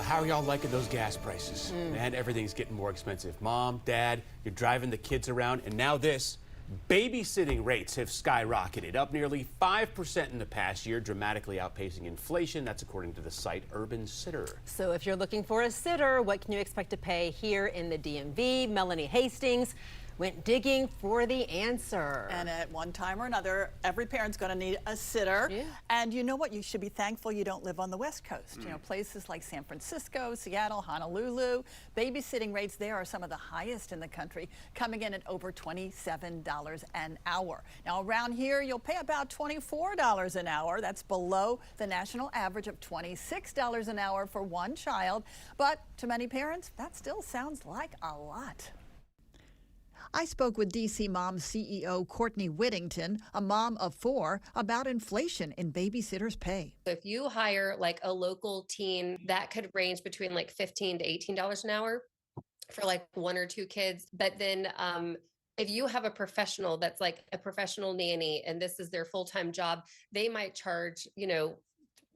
How are y'all liking those gas prices? Man, everything's getting more expensive. Mom, Dad, you're driving the kids around, and now this. Babysitting rates have skyrocketed, up nearly 5% in the past year, dramatically outpacing inflation. That's according to the site Urban Sitter. So if you're looking for a sitter, what can you expect to pay here in the DMV? Melanie Hastings went digging for the answer. And at one time or another, every parent's going to need a sitter. Yeah. And you know what? You should be thankful you don't live on the West Coast. You know, places like San Francisco, Seattle, Honolulu, babysitting rates there are some of the highest in the country, coming in at over $27 an hour. Now, around here, you'll pay about $24 an hour. That's below the national average of $26 an hour for one child. But to many parents, that still sounds like a lot. I spoke with DC Mom CEO Courtney Whittington, a mom of 4, about inflation in babysitters' pay. If you hire like a local teen, that could range between like $15 to $18 an hour for like 1 or 2 kids. But then if you have a professional that's like a professional nanny and this is their full-time job, they might charge,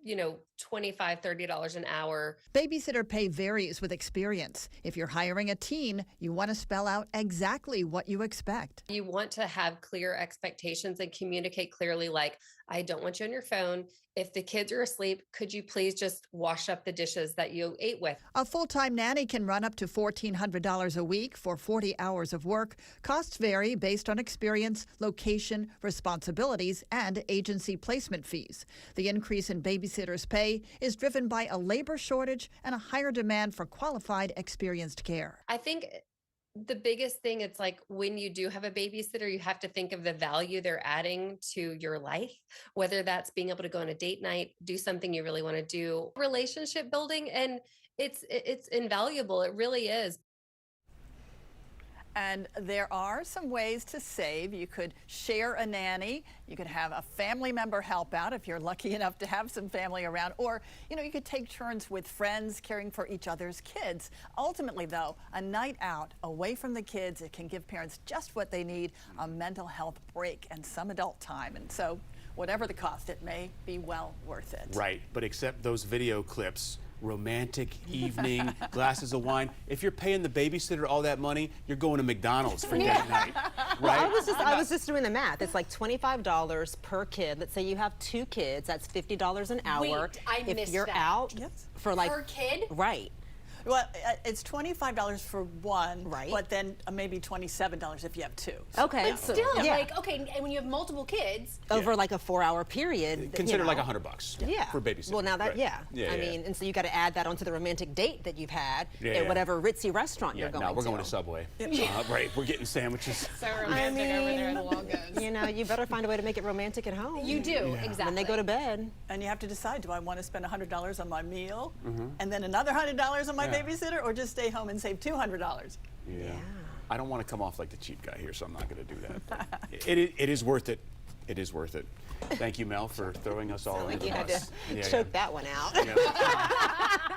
$25, $30 an hour. Babysitter pay varies with experience. If you're hiring a teen, you want to spell out exactly what you expect. You want to have clear expectations and communicate clearly, like, I don't want you on your phone. If the kids are asleep, could you please just wash up the dishes that you ate with? A full-time nanny can run up to $1,400 a week for 40 hours of work. Costs vary based on experience, location, responsibilities, and agency placement fees. The increase in babysitters' pay is driven by a labor shortage and a higher demand for qualified, experienced care. I think the biggest thing, it's like when you do have a babysitter, you have to think of the value they're adding to your life, whether that's being able to go on a date night, do something you really want to do, relationship building, and it's invaluable. It really is. And there are some ways to save. You could share a nanny. You could have a family member help out if you're lucky enough to have some family around. Or, you could take turns with friends caring for each other's kids. Ultimately, though, a night out away from the kids, it can give parents just what they need, a mental health break and some adult time. And so, whatever the cost, it may be well worth it. Right, but except those video clips, romantic evening, glasses of wine. If you're paying the babysitter all that money, you're going to McDonald's for date night, right? Well, I was just doing the math. It's like $25 per kid. Let's say you have 2 kids. That's $50 an hour. Wait, I if missed you're that. out for like Per kid? Right. Well, it's $25 for one, Right. but then maybe $27 if you have 2. Okay. But so, still, yeah. like, okay, and when you have multiple kids, over like a 4-hour period. Consider like $100 Yeah. for babysitting. Well, now that, right. I mean, and so you got to add that onto the romantic date that you've had Yeah, at yeah. whatever ritzy restaurant you're going no, we're to. going to Subway. Right, we're getting sandwiches. so romantic over there in the Walgos. You better find a way to make it romantic at home. You do, exactly. When they go to bed. And you have to decide, do I want to spend $100 on my meal and then another $100 on my babysitter, or just stay home and save $200? Yeah. I don't want to come off like the cheap guy here, so I'm not going to do that. It is worth it. It is worth it. Thank you, Mel, for throwing us all Sound under like the you had bus. to choke that one out. Yeah.